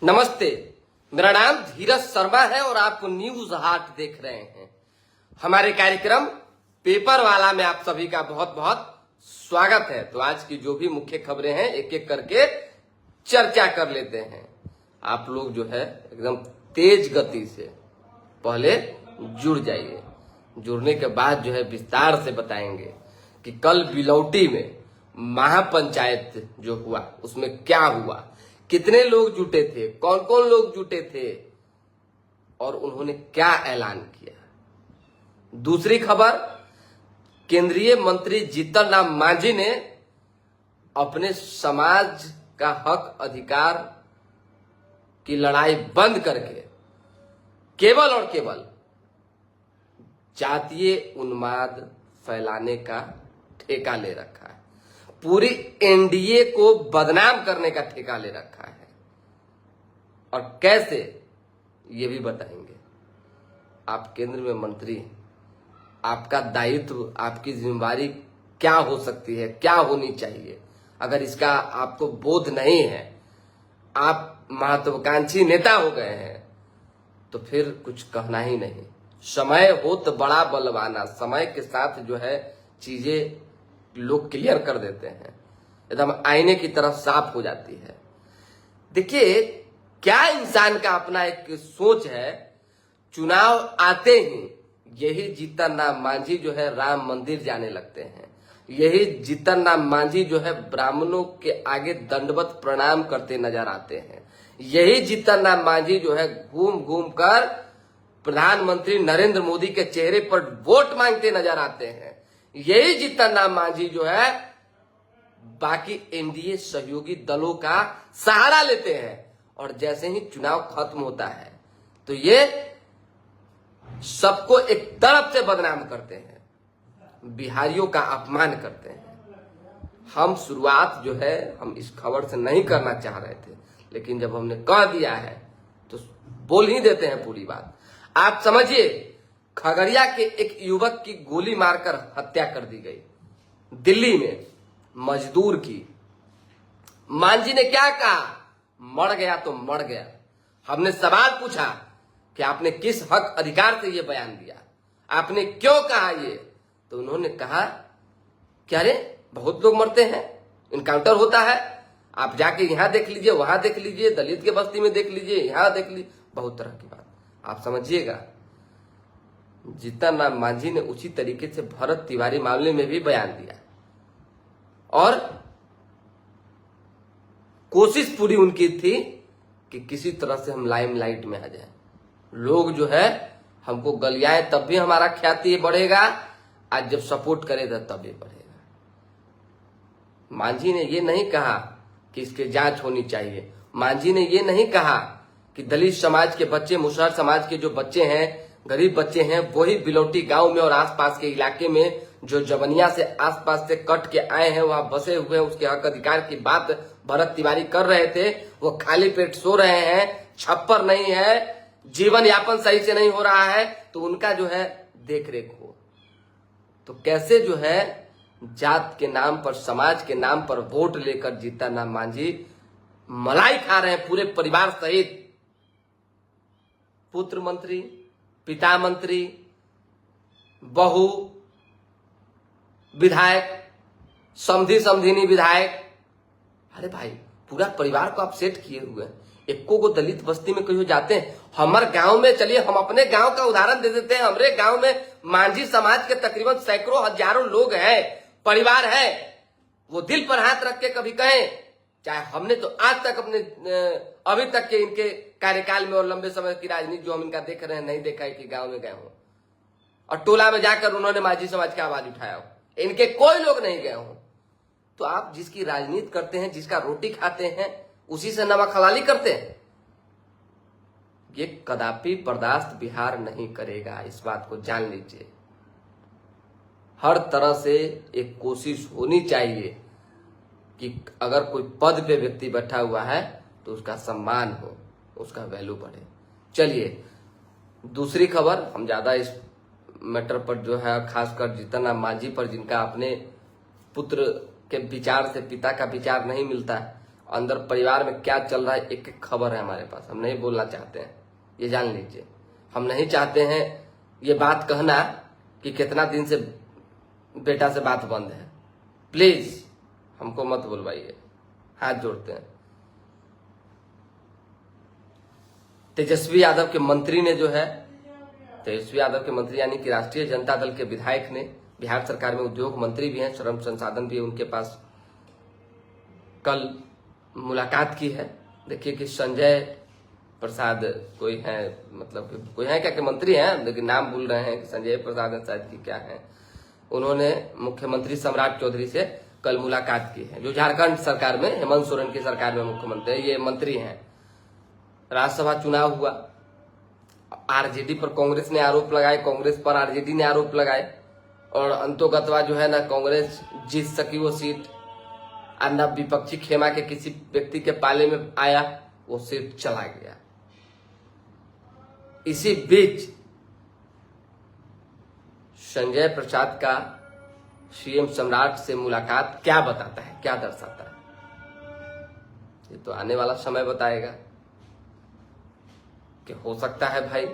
नमस्ते, मेरा नाम धीरज शर्मा है और आप न्यूज हाट देख रहे हैं। हमारे कार्यक्रम पेपर वाला में आप सभी का बहुत बहुत स्वागत है। तो आज की जो भी मुख्य खबरें हैं एक एक करके चर्चा कर लेते हैं। आप लोग जो है एकदम तेज गति से पहले जुड़ जाइए। जुड़ने के बाद जो है विस्तार से बताएंगे कि कल बिलौटी में महापंचायत जो हुआ उसमें क्या हुआ, कितने लोग जुटे थे, कौन कौन लोग जुटे थे और उन्होंने क्या ऐलान किया। दूसरी खबर, केंद्रीय मंत्री जीतन राम मांझी ने अपने समाज का हक अधिकार की लड़ाई बंद करके केवल और केवल जातीय उन्माद फैलाने का ठेका ले रखा है। पूरी एनडीए को बदनाम करने का ठेका ले रखा है। और कैसे, ये भी बताएंगे। आप केंद्र में मंत्री हैं, आपका दायित्व, आपकी जिम्मेवारी क्या हो सकती है, क्या होनी चाहिए। अगर इसका आपको बोध नहीं है, आप महत्वाकांक्षी नेता हो गए हैं, तो फिर कुछ कहना ही नहीं। समय हो तो बड़ा बलवाना, समय के साथ जो है चीजें लोग क्लियर कर देते हैं, एकदम आईने की तरफ साफ हो जाती है। देखिए, क्या इंसान का अपना एक सोच है। चुनाव आते ही यही जीतन राम मांझी जो है राम मंदिर जाने लगते हैं। यही जीतन राम मांझी जो है ब्राह्मणों के आगे दंडवत प्रणाम करते नजर आते हैं। यही जीतन राम मांझी जो है घूम घूम कर प्रधानमंत्री नरेंद्र मोदी के चेहरे पर वोट मांगते नजर आते हैं। यही जीतन राम मांझी जो है बाकी एनडीए सहयोगी दलों का सहारा लेते हैं और जैसे ही चुनाव खत्म होता है तो ये सबको एक तरफ से बदनाम करते हैं, बिहारियों का अपमान करते हैं। हम शुरुआत जो है हम इस खबर से नहीं करना चाह रहे थे, लेकिन जब हमने कह दिया है तो बोल ही देते हैं पूरी बात। आप समझिए, खगड़िया के एक युवक की गोली मारकर हत्या कर दी गई दिल्ली में, मजदूर की। मांझी ने क्या कहा, मर गया तो मर गया। हमने सवाल पूछा कि आपने किस हक अधिकार से यह बयान दिया, आपने क्यों कहा ये, तो उन्होंने कहा कि अरे बहुत लोग मरते हैं, इनकाउंटर होता है, आप जाके यहां देख लीजिए, वहां देख लीजिए, दलित के बस्ती में देख लीजिए, यहां देख लीजिए, बहुत तरह की बात। आप समझिएगा, जीतन राम मांझी ने उसी तरीके से भरत तिवारी मामले में भी बयान दिया और कोशिश पूरी उनकी थी कि किसी तरह से हम लाइमलाइट में आ जाएं। लोग जो है हमको गलियाएं तब भी हमारा ख्याति बढ़ेगा, आज जब सपोर्ट करेगा तब भी बढ़ेगा। मांझी ने ये नहीं कहा कि इसकी जांच होनी चाहिए। मांझी ने ये नहीं कहा कि दलित समाज के बच्चे, मुसहर समाज के जो बच्चे हैं, गरीब बच्चे हैं, वही बिलौटी गांव में और आसपास के इलाके में जो जवनिया से आसपास से कट के आए हैं, वहां बसे हुए हैं, उसके हक अधिकार की बात भरत तिवारी कर रहे थे। वो खाली पेट सो रहे हैं, छप्पर नहीं है, जीवन यापन सही से नहीं हो रहा है, तो उनका जो है देख रेख हो। तो कैसे जो है जात के नाम पर, समाज के नाम पर वोट लेकर जीतन राम मांझी मलाई खा रहे हैं पूरे परिवार सहित। पुत्र मंत्री, पिता मंत्री, बहू विधायक, समधी समधिनी विधायक, अरे भाई पूरा परिवार को आप सेट किए हुए हैं। एको को दलित बस्ती में कहीं जाते हैं, हमारे गांव में, चलिए हम अपने गांव का उदाहरण दे देते हैं। हमारे गांव में मांझी समाज के तकरीबन सैकड़ों हजारों लोग हैं, परिवार है। वो दिल पर हाथ रख के कभी कहें, चाहे हमने तो आज तक अपने अभी तक के इनके कार्यकाल में और लंबे समय की राजनीति जो हम इनका देख रहे हैं, नहीं देखा है कि गांव में गए हों और टोला में जाकर उन्होंने मांझी समाज की आवाज उठाया हो, इनके कोई लोग नहीं गए हों। तो आप जिसकी राजनीति करते हैं, जिसका रोटी खाते हैं, उसी से नमक हलाली करते हैं। ये कदापि बर्दाश्त बिहार नहीं करेगा, इस बात को जान लीजिए। हर तरह से एक कोशिश होनी चाहिए कि अगर कोई पद पे व्यक्ति बैठा हुआ है तो उसका सम्मान हो, उसका वैल्यू बढ़े। चलिए दूसरी खबर, हम ज्यादा इस मैटर पर जो है खासकर जीतन राम मांझी पर, जिनका अपने पुत्र के विचार से पिता का विचार नहीं मिलता है अंदर परिवार में क्या चल रहा है एक एक खबर है हमारे पास। हम नहीं बोलना चाहते हैं, ये जान लीजिए। हम नहीं चाहते हैं ये बात कहना कि कितना दिन से बेटा से बात बंद है। प्लीज हमको मत बुलवाइए, हाथ जोड़ते हैं। तेजस्वी यादव के मंत्री ने जो है, तेजस्वी यादव के मंत्री यानी कि राष्ट्रीय जनता दल के विधायक ने, बिहार सरकार में उद्योग मंत्री भी हैं, श्रम संसाधन भी है उनके पास, कल मुलाकात की है। देखिए कि संजय प्रसाद कोई है, मतलब कोई है क्या कि मंत्री हैं, लेकिन नाम भूल रहे हैं कि संजय प्रसाद है शायद की क्या है। उन्होंने मुख्यमंत्री सम्राट चौधरी से कल मुलाकात की है, जो झारखंड सरकार में हेमंत सोरेन की सरकार में मुख्यमंत्री है, ये मंत्री हैं। राज्यसभा चुनाव हुआ, आरजेडी पर कांग्रेस ने आरोप लगाए, कांग्रेस पर आरजेडी ने आरोप लगाए, और अंतोगतवा जो है ना कांग्रेस जीत सकी वो सीट, और न विपक्षी खेमा के किसी व्यक्ति के पाले में आया, वो सीट चला गया। इसी बीच संजय प्रसाद का सीएम सम्राट से मुलाकात क्या बताता है, क्या दर्शाता है, ये तो आने वाला समय बताएगा। कि हो सकता है भाई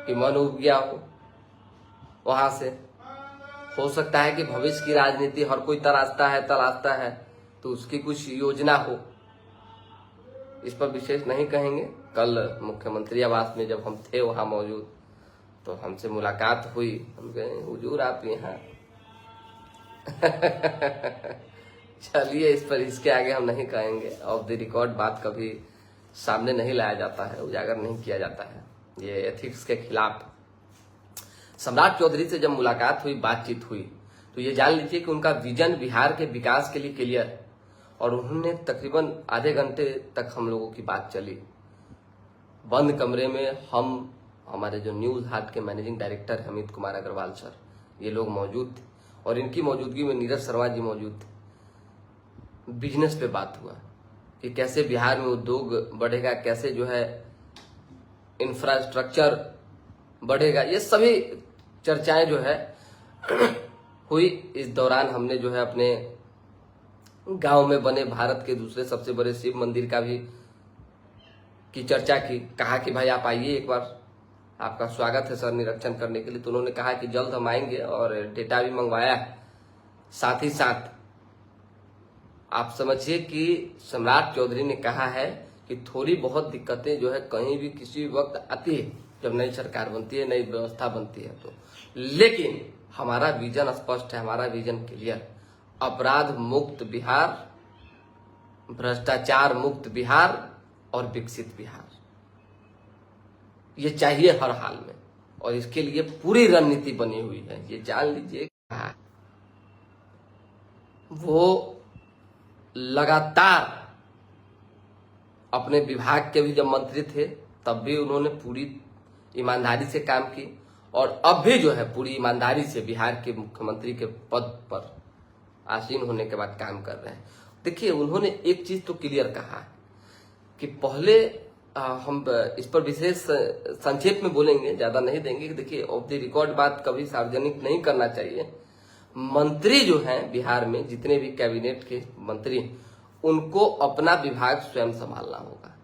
कि मन उब गया हो वहां से, हो सकता है कि भविष्य की राजनीति हर कोई तलाशता है, तो उसकी कुछ योजना हो। इस पर विशेष नहीं कहेंगे। कल मुख्यमंत्री आवास में जब हम थे वहां मौजूद, तो हमसे मुलाकात हुई, हम कहे हुजूर आप यहाँ चलिए, इस पर इसके आगे हम नहीं कहेंगे। ऑफ द रिकॉर्ड बात कभी सामने नहीं लाया जाता है, उजागर नहीं किया जाता है, ये एथिक्स के खिलाफ। सम्राट चौधरी से जब मुलाकात हुई, बातचीत हुई, तो ये जान लीजिए कि उनका विजन बिहार के विकास के लिए क्लियर है। और उन्होंने तकरीबन आधे घंटे तक हम लोगों की बात चली, बंद कमरे में। हम, हमारे जो न्यूज हाट के managing director Amit Kumar Agarwal sir, ये लोग मौजूद थे, और इनकी मौजूदगी में नीरज शर्मा जी मौजूद थे। बिजनेस पे बात हुआ कि कैसे बिहार में उद्योग बढ़ेगा, कैसे जो है इंफ्रास्ट्रक्चर बढ़ेगा, ये सभी चर्चाएं जो है हुई। इस दौरान हमने जो है अपने गांव में बने भारत के दूसरे सबसे बड़े शिव मंदिर का भी की चर्चा की। कहा कि भाई आप आइए एक बार, आपका स्वागत है सर निरीक्षण करने के लिए। तो उन्होंने कहा कि जल्द हम आएंगे, और डेटा भी मंगवाया है। साथ ही साथ आप समझिए कि सम्राट चौधरी ने कहा है कि थोड़ी बहुत दिक्कतें जो है कहीं भी किसी वक्त आती है, जब नई सरकार बनती है, नई व्यवस्था बनती है तो, लेकिन हमारा विजन स्पष्ट है, हमारा विजन क्लियर। अपराध मुक्त बिहार, भ्रष्टाचार मुक्त बिहार और विकसित बिहार, ये चाहिए हर हाल में, और इसके लिए पूरी रणनीति बनी हुई है, ये जान लीजिए। वो लगातार अपने विभाग के भी जब मंत्री थे तब भी उन्होंने पूरी ईमानदारी से काम की, और अब भी जो है पूरी ईमानदारी से बिहार के मुख्यमंत्री के पद पर आसीन होने के बाद काम कर रहे हैं। देखिए, उन्होंने एक चीज तो क्लियर कहा कि पहले हम इस पर विशेष संक्षेप में बोलेंगे, ज्यादा नहीं देंगे। देखिए, ऑफ द रिकॉर्ड बात कभी सार्वजनिक नहीं करना चाहिए। मंत्री जो हैं बिहार में, जितने भी कैबिनेट के मंत्री, उनको अपना विभाग स्वयं संभालना होगा,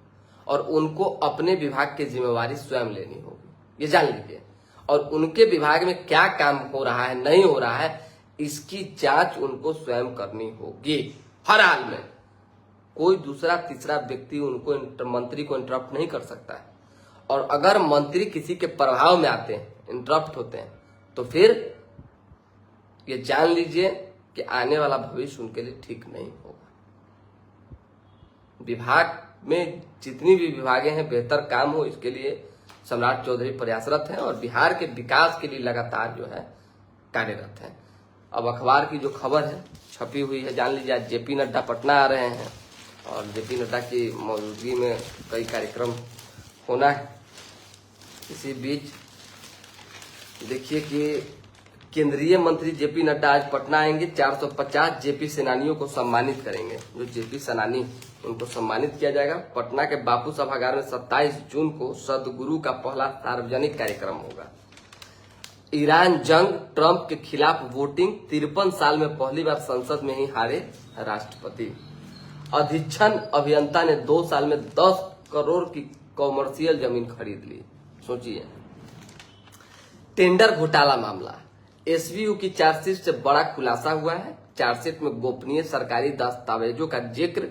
और उनको अपने विभाग की जिम्मेवारी स्वयं लेनी होगी, ये जान लीजिए। और उनके विभाग में क्या काम हो रहा है, नहीं हो रहा है, इसकी जांच उनको स्वयं करनी होगी हर हाल में। कोई दूसरा तीसरा व्यक्ति उनको, मंत्री को इंटरप्ट नहीं कर सकता है। और अगर मंत्री किसी के प्रभाव में आते हैं, इंटरप्ट होते हैं, तो फिर ये जान लीजिए कि आने वाला भविष्य उनके लिए ठीक नहीं होगा। विभाग में जितनी भी विभागें हैं, बेहतर काम हो, इसके लिए सम्राट चौधरी प्रयासरत हैं, और बिहार के विकास के लिए लगातार जो है कार्यरत हैं। अब अखबार की जो खबर है छपी हुई है, जान लीजिए आज जेपी नड्डा पटना आ रहे हैं, और जेपी नड्डा की मौजूदगी में कई कार्यक्रम होना है। इसी बीच देखिए कि केंद्रीय मंत्री जेपी नड्डा आज पटना आएंगे। 450 जेपी सेनानियों को सम्मानित करेंगे। जो जेपी सेनानी, उनको सम्मानित किया जाएगा। पटना के बापू सभागार में 27 जून को सदगुरु का पहला सार्वजनिक कार्यक्रम होगा। ईरान जंग, ट्रंप के खिलाफ वोटिंग, 53 साल में पहली बार संसद में ही हारे राष्ट्रपति। अधीक्षण अभियंता ने 2 साल में 10 करोड़ की कॉमर्शियल जमीन खरीद ली। सोचिए, टेंडर घोटाला मामला, एसवीयू की चार्जशीट से बड़ा खुलासा हुआ है। चार्जशीट में गोपनीय सरकारी दस्तावेजों का जिक्र,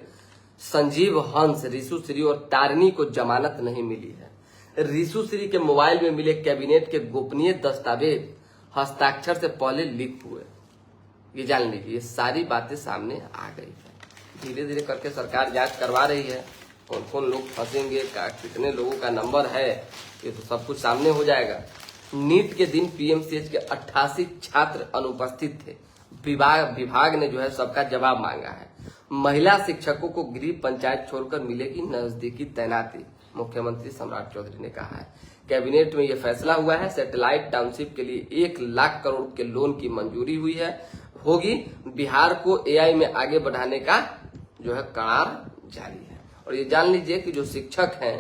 संजीव हंस, रिशु श्री और तारिणी को जमानत नहीं मिली है। रिशु श्री के मोबाइल में मिले कैबिनेट के गोपनीय दस्तावेज हस्ताक्षर से पहले लीक हुए। ये जान लीजिए, ये सारी बातें सामने आ गई है। धीरे धीरे करके सरकार जांच करवा रही है, कौन कौन लोग फंसेंगे, कितने लोगों का नंबर है, ये तो सब कुछ सामने हो जाएगा। नीट के दिन पीएमसीएच के 88 छात्र अनुपस्थित थे। विभाग ने जो है सबका जवाब मांगा है। महिला शिक्षकों को गृह पंचायत छोड़कर मिलेगी नजदीकी तैनाती, मुख्यमंत्री सम्राट चौधरी ने कहा है। कैबिनेट में यह फैसला हुआ है। सैटेलाइट टाउनशिप के लिए 1 लाख करोड़ के लोन की मंजूरी हुई होगी। बिहार को एआई में आगे बढ़ाने का जो है करार जारी है। और ये जान लीजिए कि जो शिक्षक हैं,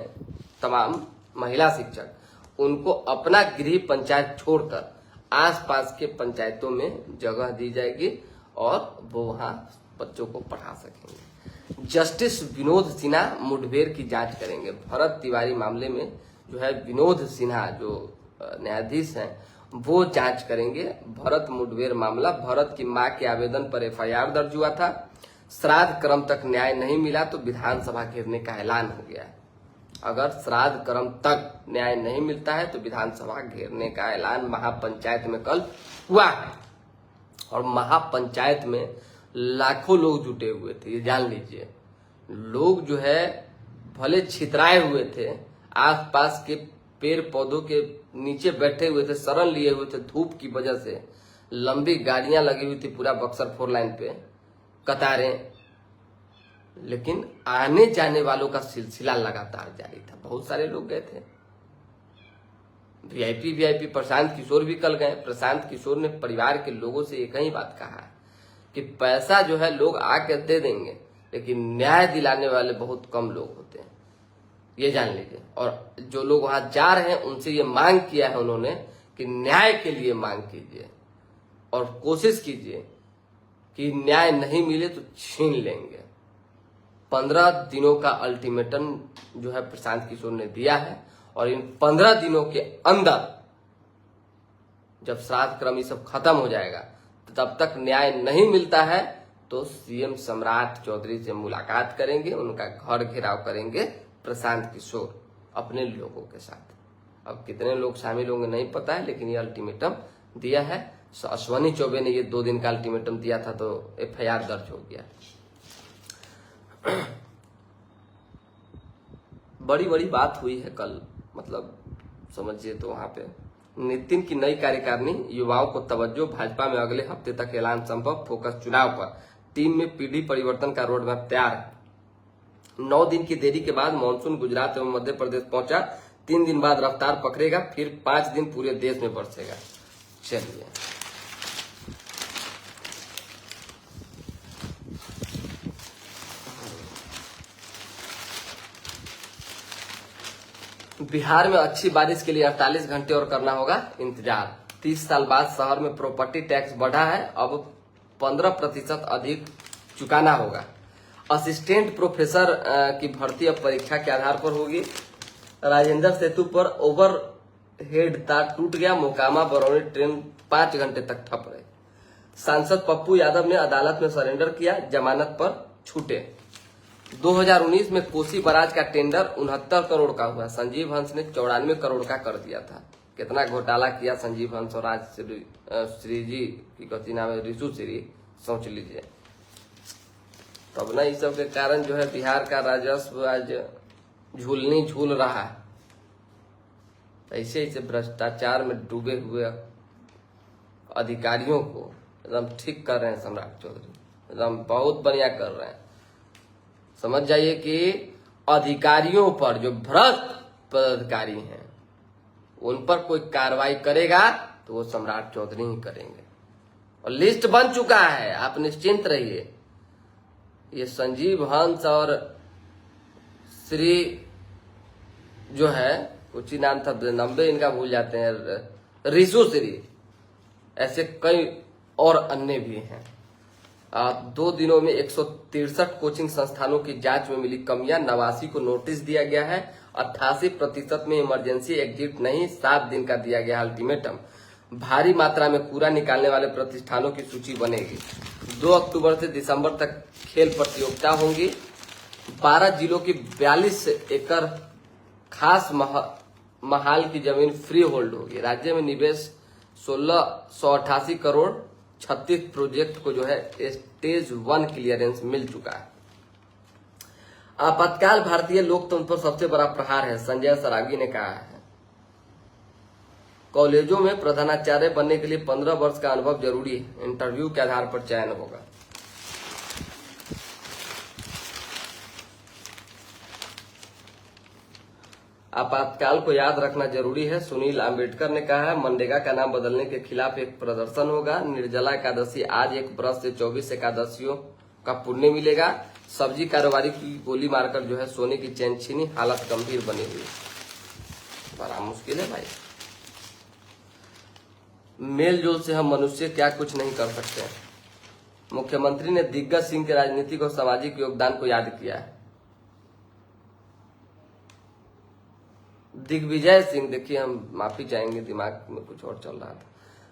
तमाम महिला शिक्षक, उनको अपना गृह पंचायत छोड़कर आसपास के पंचायतों में जगह दी जाएगी और वो वहां बच्चों को पढ़ा सकेंगे। जस्टिस विनोद सिन्हा मुठभेड़ की जांच करेंगे। भरत तिवारी मामले में जो है विनोद सिन्हा जो न्यायाधीश हैं वो जांच करेंगे। भरत मुठभेड़ मामला, भरत की मां के आवेदन पर एफआईआर दर्ज हुआ था। श्राद्ध क्रम तक न्याय नहीं मिला तो विधानसभा घेरने का ऐलान हो गया है। अगर श्राद्ध क्रम तक न्याय नहीं मिलता है तो विधानसभा घेरने का ऐलान महापंचायत में कल हुआ है। और महापंचायत में लाखों लोग जुटे हुए थे, ये जान लीजिए। लोग जो है भले छितराए हुए थे, आसपास के पेड़ पौधों के नीचे बैठे हुए थे, शरण लिए हुए थे धूप की वजह से। लंबी गाड़ियां लगी हुई थी पूरा बक्सर 4 लाइन पे, कतारें, लेकिन आने जाने वालों का सिलसिला लगातार जारी था। बहुत सारे लोग गए थे। वीआईपी प्रशांत किशोर भी कल गए। प्रशांत किशोर ने परिवार के लोगों से एक ही बात कहा है कि पैसा जो है लोग आके दे देंगे, लेकिन न्याय दिलाने वाले बहुत कम लोग होते हैं, ये जान लीजिए। और जो लोग वहां जा रहे हैं उनसे ये मांग किया है उन्होंने कि न्याय के लिए मांग कीजिए और कोशिश कीजिए कि न्याय नहीं मिले तो छीन लेंगे। 15 दिनों का अल्टीमेटम जो है प्रशांत किशोर ने दिया है और इन 15 दिनों के अंदर जब श्राद्ध क्रम ये सब खत्म हो जाएगा तो तब तक न्याय नहीं मिलता है तो सीएम सम्राट चौधरी से मुलाकात करेंगे, उनका घर घेराव करेंगे प्रशांत किशोर अपने लोगों के साथ। अब कितने लोग शामिल होंगे नहीं पता है, लेकिन ये अल्टीमेटम दिया है। अश्वनी चौबे ने ये 2 दिन का अल्टीमेटम दिया था तो एफआईआर दर्ज हो गया। बड़ी बड़ी बात हुई है कल, मतलब समझिए तो वहां पे नितिन की नई कार्यकारिणी, युवाओं को तवज्जो, भाजपा में अगले हफ्ते तक ऐलान संभव, फोकस चुनाव पर। टीम में पीढ़ी परिवर्तन का रोड मैप तैयार है। 9 दिन की देरी के बाद मानसून गुजरात एवं मध्य प्रदेश पहुंचा। 3 दिन बाद रफ्तार पकड़ेगा, फिर 5 दिन पूरे देश में बरसेगा। चलिए बिहार में अच्छी बारिश के लिए 48 घंटे और करना होगा इंतजार। 30 साल बाद शहर में प्रॉपर्टी टैक्स बढ़ा है, अब 15% अधिक चुकाना होगा। असिस्टेंट प्रोफेसर की भर्ती अब परीक्षा के आधार पर होगी। राजेंद्र सेतु पर ओवर हेड तार टूट गया, मोकामा बरौनी ट्रेन 5 घंटे तक ठप रही। सांसद पप्पू यादव ने अदालत में सरेंडर किया, जमानत पर छूटे। 2019 में कोसी बराज का टेंडर 69 करोड़ का हुआ, संजीव हंस ने 94 करोड़ का कर दिया था। कितना घोटाला किया संजीव हंस और आज श्री जी की कथी नाम है, रिशु श्री, सोच लीजिए। तब ना इस सब के कारण जो है बिहार का राजस्व आज झूलनी झूल रहा है। ऐसे ऐसे भ्रष्टाचार में डूबे हुए अधिकारियों को एकदम ठीक कर रहे हैं सम्राट चौधरी, एकदम बहुत बढ़िया कर रहे हैं। समझ जाइए कि अधिकारियों पर जो भ्रष्ट पदाधिकारी हैं उन पर कोई कार्रवाई करेगा तो वो सम्राट चौधरी ही करेंगे। और लिस्ट बन चुका है, आप निश्चिंत रहिए। ये संजीव हंस और श्री जो है कुछ ही नाम था, 90 इनका भूल जाते हैं, रिशु श्री, ऐसे कई और अन्य भी हैं। 2 दिनों में 163 कोचिंग संस्थानों की जांच में मिली कमियां, 89 को नोटिस दिया गया है। 88% में इमरजेंसी एग्जिट नहीं, 7 दिन का दिया गया अल्टीमेटम। भारी मात्रा में कूड़ा निकालने वाले प्रतिष्ठानों की सूची बनेगी। 2 अक्टूबर से दिसंबर तक खेल प्रतियोगिता होंगी। 12 जिलों की 42 एकड़ खास महाल की जमीन फ्री होल्ड होगी। राज्य में निवेश 1688 करोड़। 36 प्रोजेक्ट को जो है स्टेज 1 क्लियरेंस मिल चुका है। आपातकाल भारतीय लोकतंत्र पर सबसे बड़ा प्रहार है, संजय सरागी ने कहा है। कॉलेजों में प्रधानाचार्य बनने के लिए 15 वर्ष का अनुभव जरूरी है, इंटरव्यू के आधार पर चयन होगा। आपातकाल को याद रखना जरूरी है, सुनील अंबेडकर ने कहा है। मनरेगा का नाम बदलने के खिलाफ एक प्रदर्शन होगा। निर्जला एकादशी आज, एक बरस से 24 एकादशियों का पुण्य मिलेगा। सब्जी कारोबारी की गोली मारकर जो है सोने की चैन छीनी, हालत गंभीर बनी हुई। बड़ा मुश्किल है भाई। मेल जोल से हम मनुष्य क्या कुछ नहीं कर सकते हैं। मुख्यमंत्री ने दिग्गज सिंह के राजनीतिक और सामाजिक योगदान को याद किया है। दिग्विजय सिंह, देखिए हम माफी चाहेंगे, दिमाग में कुछ और चल रहा था।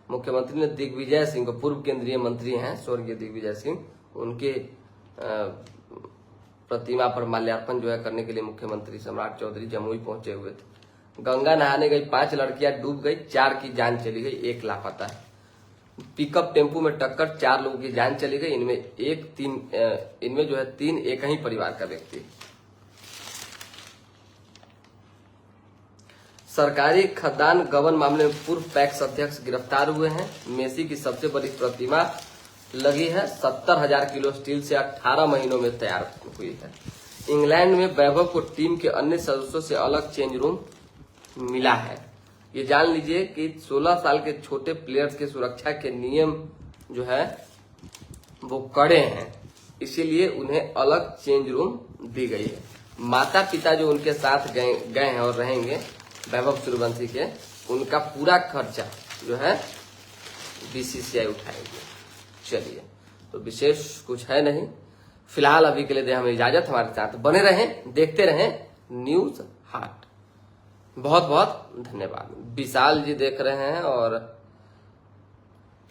मुख्यमंत्री ने दिग्विजय सिंह को, पूर्व केंद्रीय मंत्री हैं स्वर्गीय दिग्विजय सिंह, उनके प्रतिमा पर माल्यार्पण जो है करने के लिए मुख्यमंत्री सम्राट चौधरी जमुई पहुंचे हुए थे। गंगा नहाने गई 5 लड़कियां डूब गई, 4 की जान चली गई, 1 लापता है। पिकअप टेम्पू में टक्कर, 4 लोगों की जान चली गई। इनमें जो है 3 एक ही परिवार का व्यक्ति। सरकारी खदान गबन मामले में पूर्व पैक्स अध्यक्ष गिरफ्तार हुए हैं। मेसी की सबसे बड़ी प्रतिमा लगी है। 70,000 किलो स्टील से 18 महीनों में तैयार हुई है। इंग्लैंड में वैभव को टीम के अन्य सदस्यों से अलग चेंज रूम मिला है। ये जान लीजिए कि 16 साल के छोटे प्लेयर्स की सुरक्षा के नियम जो है वो कड़े हैं, इसीलिए उन्हें अलग चेंज रूम दी गई है। माता पिता जो उनके साथ गए हैं और रहेंगे वैभव सूर्यवंशी के, उनका पूरा खर्चा जो है बीसीसीआई उठाएगी। चलिए, तो विशेष कुछ है नहीं फिलहाल, अभी के लिए दे हमें इजाजत। हमारे साथ बने रहें, देखते रहें न्यूज हाट। बहुत बहुत धन्यवाद। विशाल जी देख रहे हैं और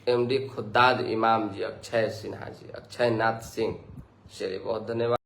एमडी खुद्दाद इमाम जी, अक्षय सिन्हा जी, अक्षय नाथ सिंह, चलिए बहुत धन्यवाद।